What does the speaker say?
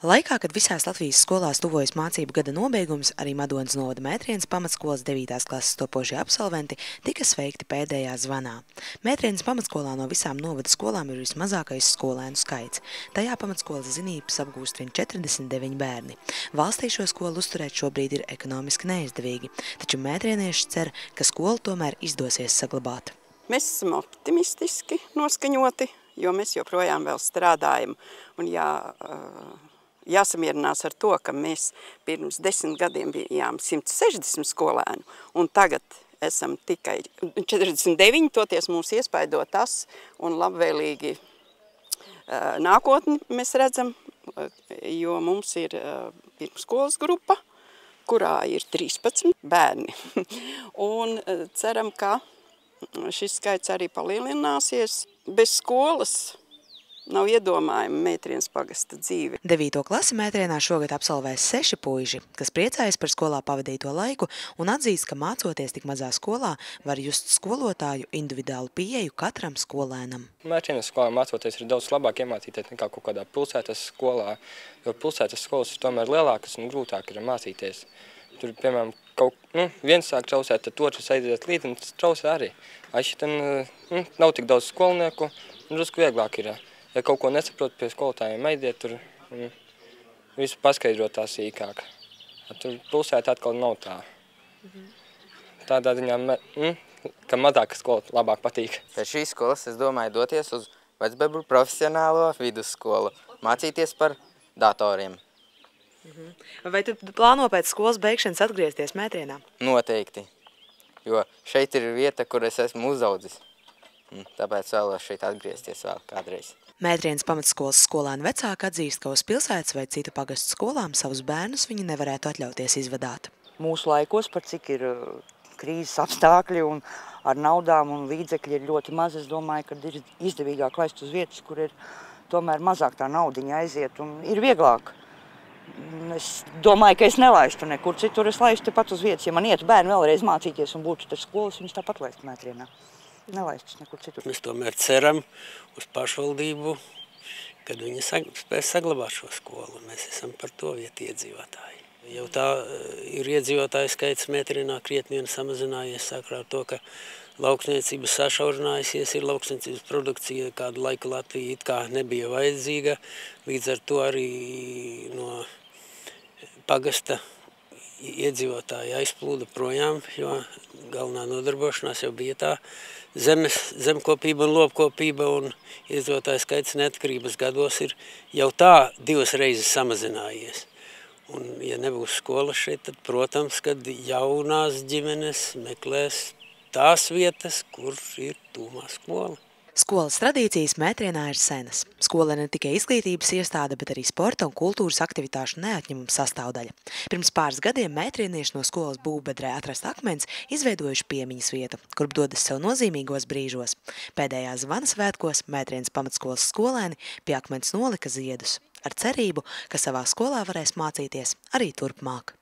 Laikā, kad visās Latvijas skolās tuvojas mācību gada nobeigums, arī Madonas novada Mētrienes pamatskolas 9. klases topošie absolventi tika sveikti pēdējā zvanā. Mētrienes pamatskolā no visām novada skolām ir vismazākais skolēnu skaits. Tajā pamatskolas zinības apgūst vien 49 bērni. Valstī šo skolu uzturēt šobrīd ir ekonomiski neizdevīgi, taču mētrienieši cer, ka skolu tomēr izdosies saglabāt. Mēs esam optimistiski noskaņoti, jo mēs joprojām vēl strādājam un jāsamierinās ar to, ka mēs pirms 10 gadiem bijām 160 skolēnu, un tagad esam tikai 49, toties mūs iespaido tas, un labvēlīgi nākotni mēs redzam, jo mums ir pirmskolas grupa, kurā ir 13 bērni, un ceram, ka šis skaits arī palielināsies. Bez skolas nav iedomājama Mētrienes pagasta dzīve. 9. klasi Mētrienā šogad absolvēs 6 puiši, kas priecājas par skolā pavadīto laiku un atzīst, ka mācoties tik mazā skolā var just skolotāju individuālu pieeju katram skolēnam. Mētrienes skolā mācoties ir daudz labāk iemācīties nekā kaut kādā pilsētas skolā, jo pilsētas skolas ir tomēr lielākas un grūtāk ir mācīties. Tur, piemēram, viens sāk trausēt, tad otrs aiziet līdzi un trausē arī. Aišitan nav tik daudz skolnieku, un drusku vieglāk ir. Ja kaut ko nesaprot, pie skolotājiem aiziet, tur visu paskaidrot tā sīkāk. Tur pilsētā atkal nav tā. Tādā ziņā, ka mazāka skola labāk patīk. Pēc šīs skolas es domāju doties uz Vecbebru profesionālo vidusskolu, mācīties par datoriem. Vai tu plāno pēc skolas beigšanas atgriezties Mētrienā? Noteikti, jo šeit ir vieta, kur es esmu uzaudzis. Tāpēc vēlos šeit atgriezties vēl kādreiz. Mētrienes pamatskolas skolēni vecāki atzīst, ka uz pilsētas vai citu pagastu skolām savus bērnus viņi nevarētu atļauties izvadāt. Mūsu laikos, par cik ir krīzes apstākļi un ar naudām un līdzekļi ir ļoti maz, es domāju, ka ir izdevīgāk laist uz vietas, kur ir tomēr mazāk tā naudiņa aiziet un ir vieglāk. Es domāju, ka es nelaistu nekur citur, es laistu tepat uz vietas. Ja man ietu bērni vēlreiz mācīties un būtu tas skolas, viņus tāpat laistu Mētrienā. Nelaistus nekur citur. Mēs tomēr ceram uz pašvaldību, kad viņi spēs saglabāt šo skolu. Mēs esam par to vietu iedzīvotāji. Jau tā ir iedzīvotāju skaits Mētrienā krietni vien samazinājies sakrā ar to, ka lauksniecība sašaurinājusies, ir lauksniecības produkcija, kādu laiku Latvija it kā nebija vajadzīga. Līdz ar to arī no pagasta iedzīvotāji aizplūda projām, jo galvenā nodarbošanās jau bija tā zemkopība un lopkopība, un iedzīvotāju skaits neatkarības gados ir jau tā 2 reizes samazinājies. Un, ja nebūs skolas šeit, tad, protams, kad jaunās ģimenes meklēs tās vietas, kur ir tūmā skola. Skolas tradīcijas Mētrienā ir senas. Skola ne tikai izglītības iestāde, bet arī sporta un kultūras aktivitāšu neatņemama sastāvdaļa. Pirms pāris gadiem mētrienieši no skolas būvbedrē atrast akmens izveidojuši piemiņas vietu, kur dodas sev nozīmīgos brīžos. Pēdējā zvana svētkos Mētrienes pamatskolas skolēni pie akmens nolika ziedus, ar cerību, ka savā skolā varēs mācīties arī turpmāk.